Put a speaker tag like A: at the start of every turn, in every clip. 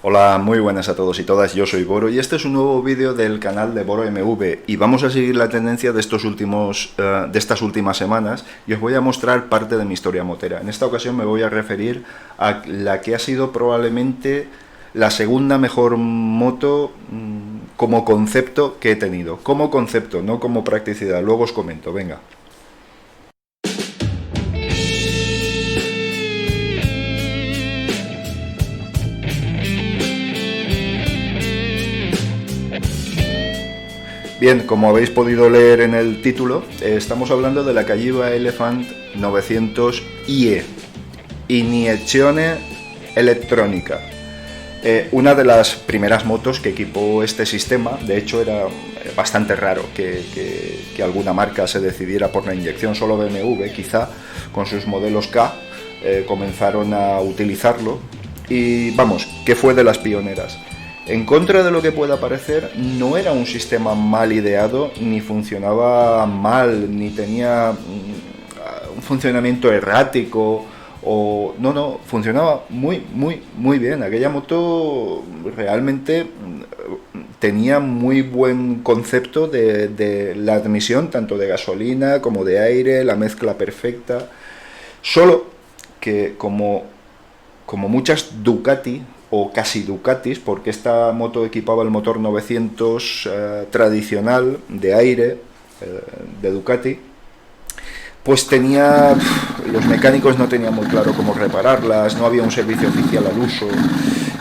A: Hola, muy buenas a todos y todas, yo soy Boro y este es un nuevo vídeo del canal de Boro MV y vamos a seguir la tendencia de de estas últimas semanas y os voy a mostrar parte de mi historia motera. En esta ocasión me voy a referir a la que ha sido probablemente la segunda mejor moto como concepto que he tenido. Como concepto, no como practicidad, luego os comento, venga. Bien, como habéis podido leer en el título, estamos hablando de la Cagiva Elephant 900 IE, Iniezione Elettronica. Una de las primeras motos que equipó este sistema. De hecho era bastante raro que alguna marca se decidiera por la inyección. Solo BMW quizá con sus modelos K comenzaron a utilizarlo y vamos, que fue de las pioneras. En contra de lo que pueda parecer, no era un sistema mal ideado, ni funcionaba mal, ni tenía un funcionamiento errático, no, funcionaba muy bien. Aquella moto realmente tenía muy buen concepto de la admisión, tanto de gasolina como de aire, la mezcla perfecta. Solo que como muchas Ducati, o casi Ducatis, porque esta moto equipaba el motor 900 tradicional de aire de Ducati, pues los mecánicos no tenían muy claro cómo repararlas, no había un servicio oficial al uso.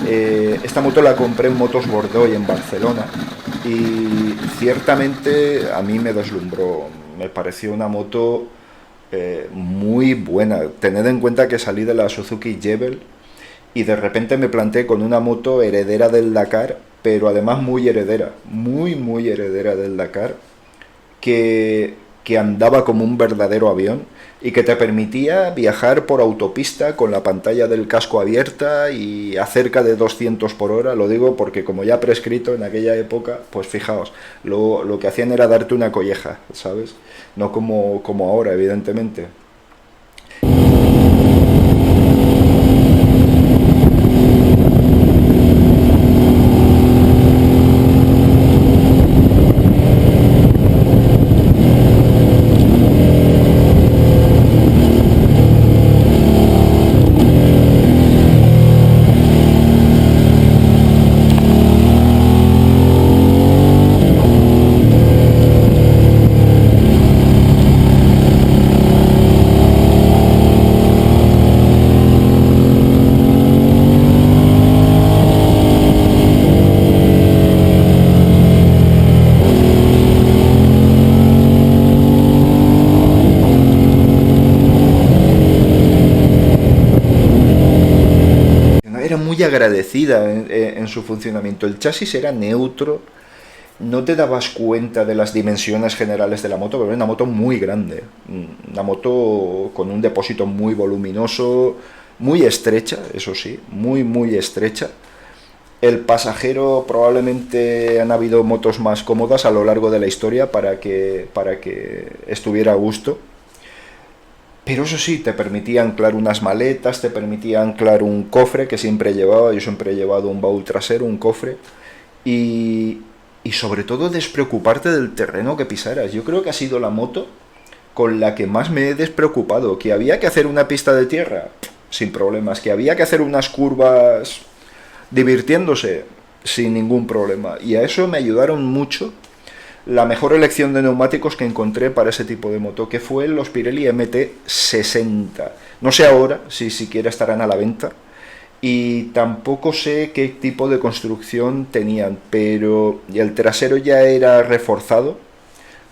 A: Esta moto la compré en Motos Bordeaux en Barcelona y ciertamente a mí me deslumbró, me pareció una moto muy buena. Tened en cuenta que salí de la Suzuki Jebel y de repente me planté con una moto heredera del Dakar, pero además muy heredera del Dakar, que andaba como un verdadero avión y que te permitía viajar por autopista con la pantalla del casco abierta y a cerca de 200 por hora. Lo digo porque como ya prescrito en aquella época, pues fijaos, lo que hacían era darte una colleja, ¿sabes? No como ahora, evidentemente. Era muy agradecida en su funcionamiento. El chasis era neutro, no te dabas cuenta de las dimensiones generales de la moto, pero era una moto muy grande, una moto con un depósito muy voluminoso, muy estrecha, eso sí, muy estrecha. El pasajero, probablemente han habido motos más cómodas a lo largo de la historia para que estuviera a gusto. Pero eso sí, te permitía anclar unas maletas, te permitía anclar un cofre que siempre llevaba. Yo siempre he llevado un baúl trasero, un cofre, y sobre todo despreocuparte del terreno que pisaras. Yo creo que ha sido la moto con la que más me he despreocupado. Que había que hacer una pista de tierra, sin problemas. Que había que hacer unas curvas divirtiéndose, sin ningún problema. Y a eso me ayudaron mucho la mejor elección de neumáticos que encontré para ese tipo de moto, que fue los Pirelli MT60. No sé ahora si siquiera estarán a la venta y tampoco sé qué tipo de construcción tenían, pero el trasero ya era reforzado.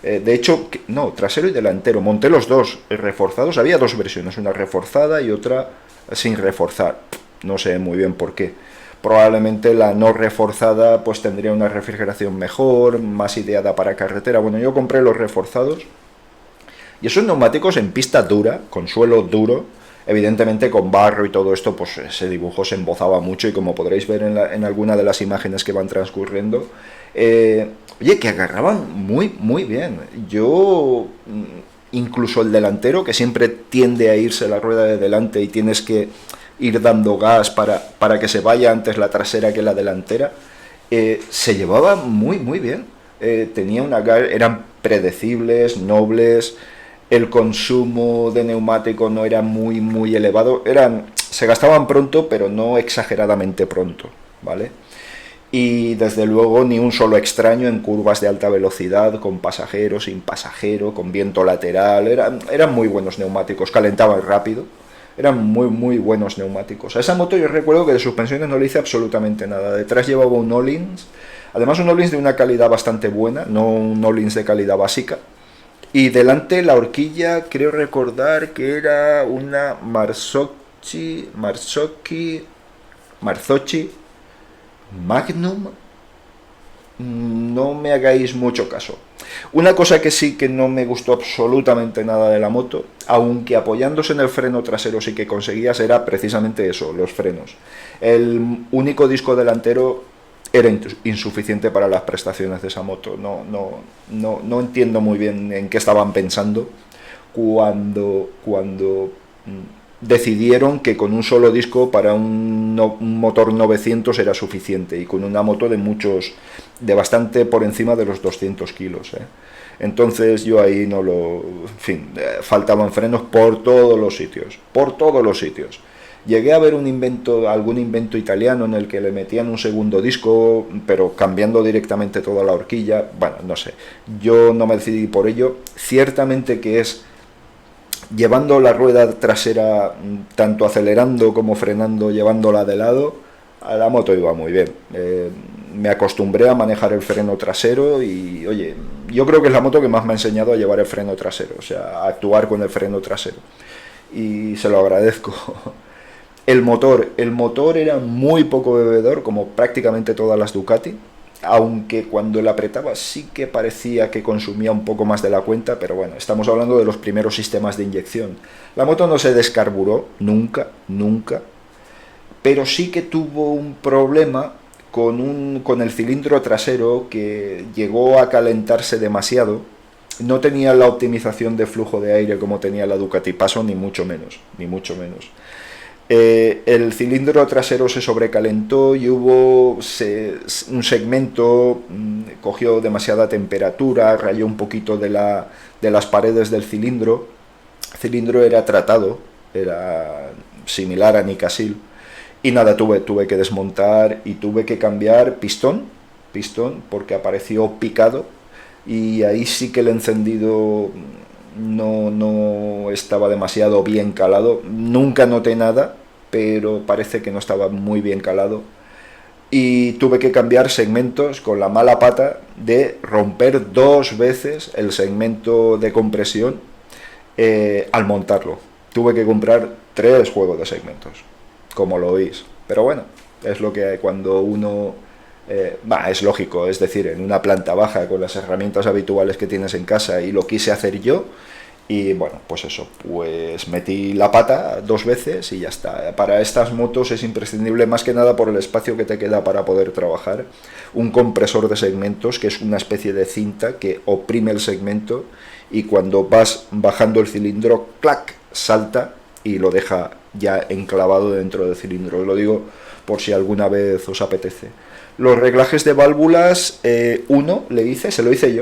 A: De hecho, no, trasero y delantero, monté los dos reforzados. Había dos versiones, una reforzada y otra sin reforzar. No sé muy bien por qué. Probablemente la no reforzada pues tendría una refrigeración mejor, más ideada para carretera. Bueno, yo compré los reforzados y esos neumáticos en pista dura, con suelo duro, evidentemente con barro y todo esto, pues ese dibujo se embozaba mucho y como podréis ver en alguna de las imágenes que van transcurriendo, oye, que agarraban muy bien. Yo, incluso el delantero, que siempre tiende a irse la rueda de delante y tienes que ir dando gas para que se vaya antes la trasera que la delantera. Se llevaba muy bien. Tenía eran predecibles, nobles, el consumo de neumático no era muy elevado, se gastaban pronto, pero no exageradamente pronto, ¿vale? Y desde luego ni un solo extraño en curvas de alta velocidad, con pasajero, sin pasajero, con viento lateral. Eran muy buenos neumáticos, calentaban rápido, eran muy buenos neumáticos. A esa moto yo recuerdo que de suspensiones no le hice absolutamente nada. Detrás llevaba un Öhlins, además un Öhlins de una calidad bastante buena, no un Öhlins de calidad básica. Y delante la horquilla, creo recordar que era una Marzocchi Magnum. No me hagáis mucho caso. Una cosa que sí que no me gustó absolutamente nada de la moto, aunque apoyándose en el freno trasero sí que conseguías, era precisamente eso, los frenos. El único disco delantero era insuficiente para las prestaciones de esa moto. No entiendo muy bien en qué estaban pensando cuando decidieron que con un solo disco para un motor 900 era suficiente, y con una moto de bastante por encima de los 200 kilos. Entonces yo ahí faltaban frenos por todos los sitios. Llegué a ver algún invento italiano en el que le metían un segundo disco, pero cambiando directamente toda la horquilla. Bueno, no sé, yo no me decidí por ello. Ciertamente que es llevando la rueda trasera, tanto acelerando como frenando, llevándola de lado, a la moto iba muy bien. Me acostumbré a manejar el freno trasero y, oye, yo creo que es la moto que más me ha enseñado a llevar el freno trasero, o sea, a actuar con el freno trasero. Y se lo agradezco. El motor era muy poco bebedor, como prácticamente todas las Ducati, aunque cuando la apretaba sí que parecía que consumía un poco más de la cuenta, pero bueno, estamos hablando de los primeros sistemas de inyección. La moto no se descarburó, nunca, pero sí que tuvo un problema con el cilindro trasero, que llegó a calentarse demasiado. No tenía la optimización de flujo de aire como tenía la Ducati Passo, ni mucho menos. El cilindro trasero se sobrecalentó y hubo un segmento, cogió demasiada temperatura, rayó un poquito de las paredes del cilindro. El cilindro era tratado, era similar a Nicasil, y nada, tuve que desmontar y tuve que cambiar pistón, porque apareció picado, y ahí sí que el encendido no estaba demasiado bien calado. Nunca noté nada, pero parece que no estaba muy bien calado, y tuve que cambiar segmentos con la mala pata de romper 2 veces el segmento de compresión al montarlo. Tuve que comprar 3 juegos de segmentos, como lo oís, pero bueno, es lo que hay cuando uno es lógico, es decir, en una planta baja con las herramientas habituales que tienes en casa, y lo quise hacer yo. Y bueno, pues eso, pues metí la pata 2 veces y ya está. Para estas motos es imprescindible, más que nada por el espacio que te queda para poder trabajar, un compresor de segmentos, que es una especie de cinta que oprime el segmento, y cuando vas bajando el cilindro, ¡clac!, salta y lo deja ya enclavado dentro del cilindro. Lo digo por si alguna vez os apetece. Los reglajes de válvulas, se lo hice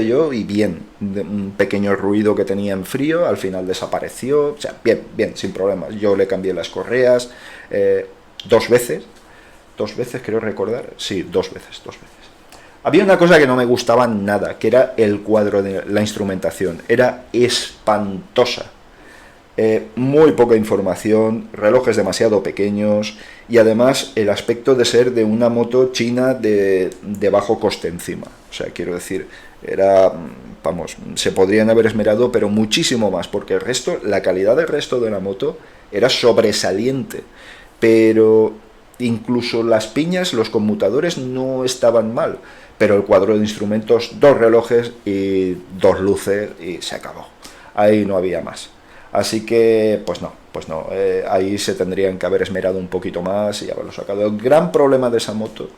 A: yo y bien. Un pequeño ruido que tenía en frío, al final desapareció, o sea, bien, sin problemas. Yo le cambié las correas 2 veces, creo recordar, sí, 2 veces. Había una cosa que no me gustaba nada, que era el cuadro de la instrumentación, era espantosa. Muy poca información, relojes demasiado pequeños, y además el aspecto de ser de una moto china de bajo coste encima. O sea, quiero decir, se podrían haber esmerado, pero muchísimo más, porque la calidad del resto de la moto era sobresaliente, pero incluso las piñas, los conmutadores no estaban mal, pero el cuadro de instrumentos, 2 relojes y 2 luces, y se acabó. Ahí no había más. Así que, pues no, ahí se tendrían que haber esmerado un poquito más y haberlo sacado. El gran problema de esa moto,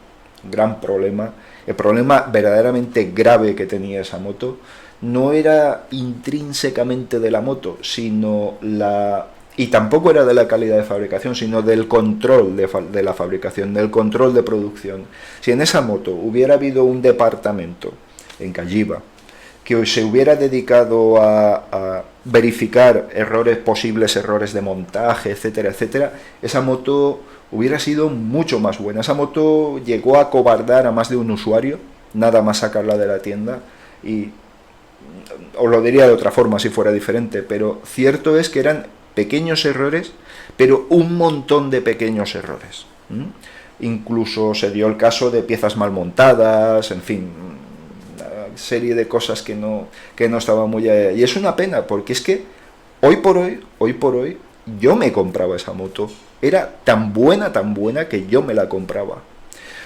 A: el problema verdaderamente grave que tenía esa moto, no era intrínsecamente de la moto, sino Y tampoco era de la calidad de fabricación, sino del control de la fabricación, del control de producción. Si en esa moto hubiera habido un departamento en Calliva que se hubiera dedicado a verificar errores, posibles errores de montaje, etcétera, etcétera, esa moto hubiera sido mucho más buena. Esa moto llegó a acobardar a más de un usuario, nada más sacarla de la tienda, y os lo diría de otra forma si fuera diferente, pero cierto es que eran pequeños errores, pero un montón de pequeños errores. Incluso se dio el caso de piezas mal montadas, en fin, una serie de cosas que no estaban muy allá. Y es una pena, porque es que hoy por hoy, yo me compraba esa moto. Era tan buena que yo me la compraba.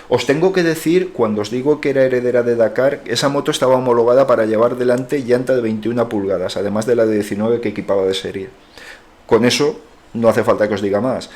A: Os tengo que decir, cuando os digo que era heredera de Dakar, esa moto estaba homologada para llevar delante llanta de 21 pulgadas, además de la de 19 que equipaba de serie. Con eso no hace falta que os diga más.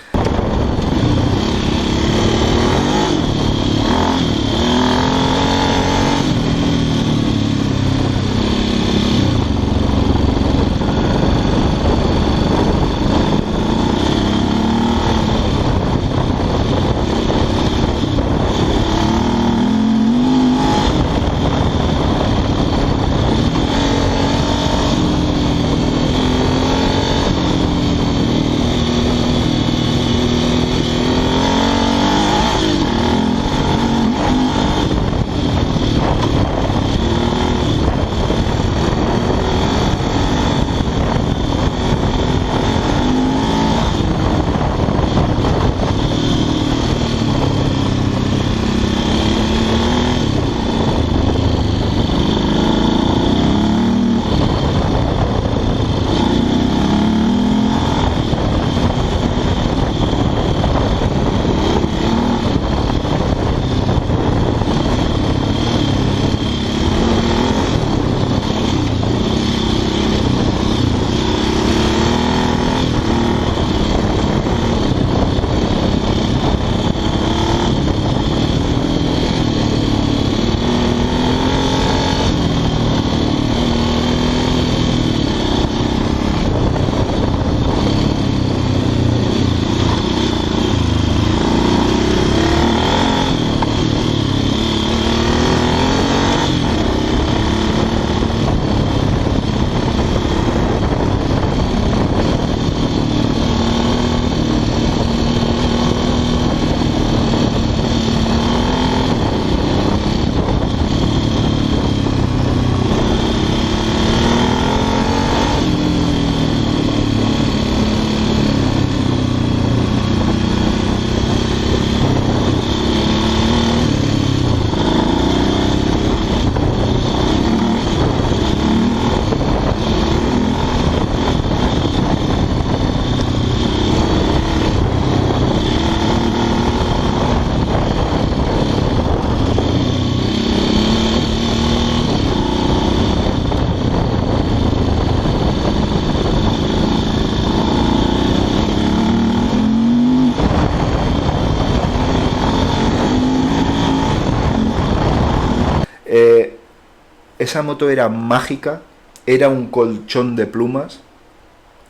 A: Esa moto era mágica, era un colchón de plumas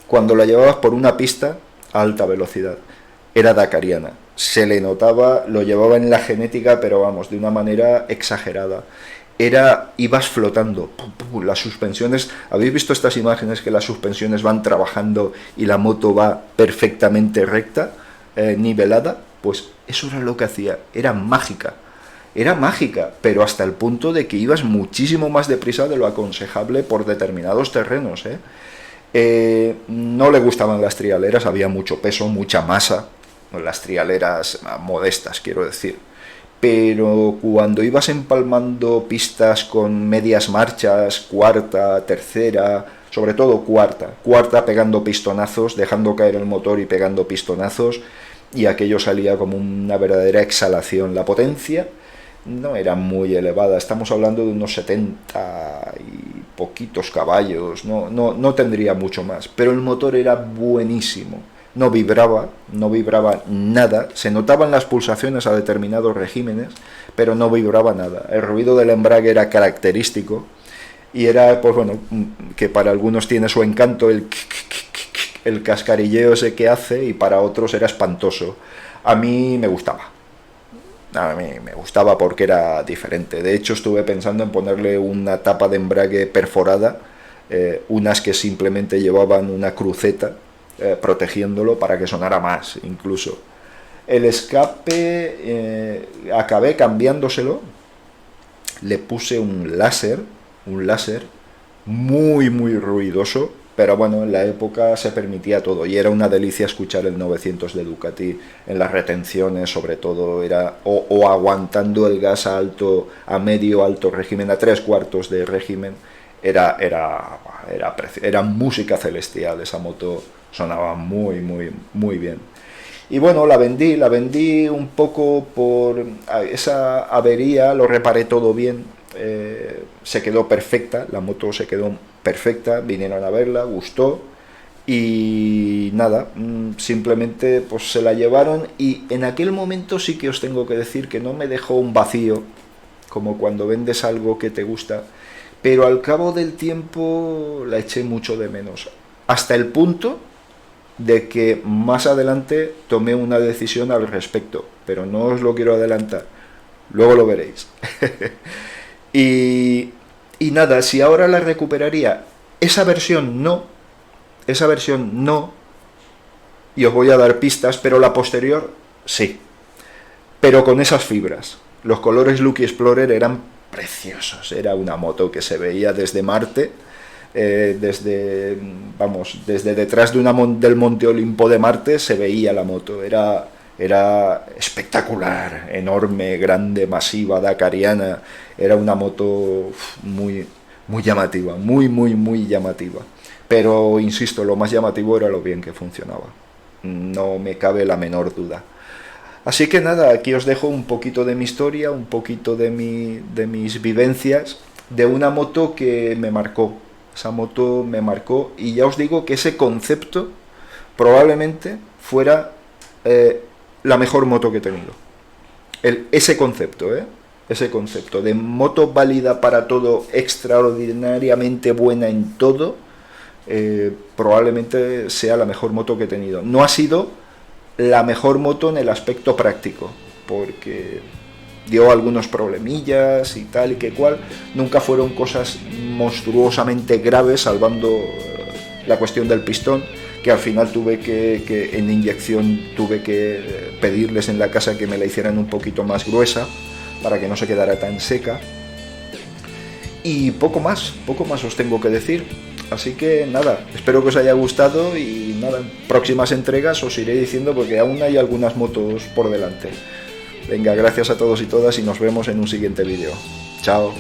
A: cuando la llevabas por una pista a alta velocidad. Era dakariana, se le notaba, lo llevaba en la genética, pero vamos, de una manera exagerada. Ibas flotando, las suspensiones, ¿habéis visto estas imágenes que las suspensiones van trabajando y la moto va perfectamente recta, nivelada? Pues eso era lo que hacía, era mágica, pero hasta el punto de que ibas muchísimo más deprisa de lo aconsejable por determinados terrenos, no le gustaban las trialeras, había mucho peso, mucha masa, las trialeras modestas, quiero decir. Pero cuando ibas empalmando pistas con medias marchas, cuarta, tercera, sobre todo cuarta pegando pistonazos, dejando caer el motor y pegando pistonazos, y aquello salía como una verdadera exhalación. La potencia no era muy elevada, estamos hablando de unos 70 y poquitos caballos, no tendría mucho más, pero el motor era buenísimo. No vibraba nada, se notaban las pulsaciones a determinados regímenes, pero no vibraba nada. El ruido del embrague era característico y era, pues bueno, que para algunos tiene su encanto, el el cascarilleo ese que hace, y para otros era espantoso. A mí me gustaba. A mí me gustaba porque era diferente. De hecho, estuve pensando en ponerle una tapa de embrague perforada, unas que simplemente llevaban una cruceta protegiéndolo para que sonara más, incluso. El escape acabé cambiándoselo, le puse un láser muy ruidoso, pero bueno, en la época se permitía todo y era una delicia escuchar el 900 de Ducati en las retenciones, sobre todo, era o aguantando el gas a alto, a medio alto régimen, a 3/4 de régimen, era música celestial. Esa moto sonaba muy bien. Y bueno, la vendí un poco por esa avería, lo reparé todo bien, se quedó perfecta, la moto se quedó perfecta, vinieron a verla, gustó, y nada, simplemente pues se la llevaron, y en aquel momento sí que os tengo que decir que no me dejó un vacío, como cuando vendes algo que te gusta, pero al cabo del tiempo la eché mucho de menos, hasta el punto de que más adelante tomé una decisión al respecto, pero no os lo quiero adelantar, luego lo veréis. y nada, si ahora la recuperaría, esa versión no, y os voy a dar pistas, pero la posterior sí, pero con esas fibras. Los colores Lucky Explorer eran preciosos, era una moto que se veía desde Marte, desde detrás del Monte Olimpo de Marte se veía la moto, era espectacular, enorme, grande, masiva, dakariana, era una moto muy llamativa, muy llamativa, pero insisto, lo más llamativo era lo bien que funcionaba, no me cabe la menor duda. Así que nada, aquí os dejo un poquito de mi historia, un poquito de mis vivencias, de una moto que me marcó. Esa moto me marcó, y ya os digo que ese concepto probablemente fuera la mejor moto que he tenido. Ese concepto de moto válida para todo, extraordinariamente buena en todo, probablemente sea la mejor moto que he tenido. No ha sido la mejor moto en el aspecto práctico, porque dio algunos problemillas y tal y que cual, nunca fueron cosas monstruosamente graves, salvando la cuestión del pistón, que al final tuve que en inyección tuve que pedirles en la casa que me la hicieran un poquito más gruesa para que no se quedara tan seca, y poco más os tengo que decir. Así que nada, espero que os haya gustado, y nada, en próximas entregas os iré diciendo, porque aún hay algunas motos por delante. Venga, gracias a todos y todas, y nos vemos en un siguiente vídeo. Chao.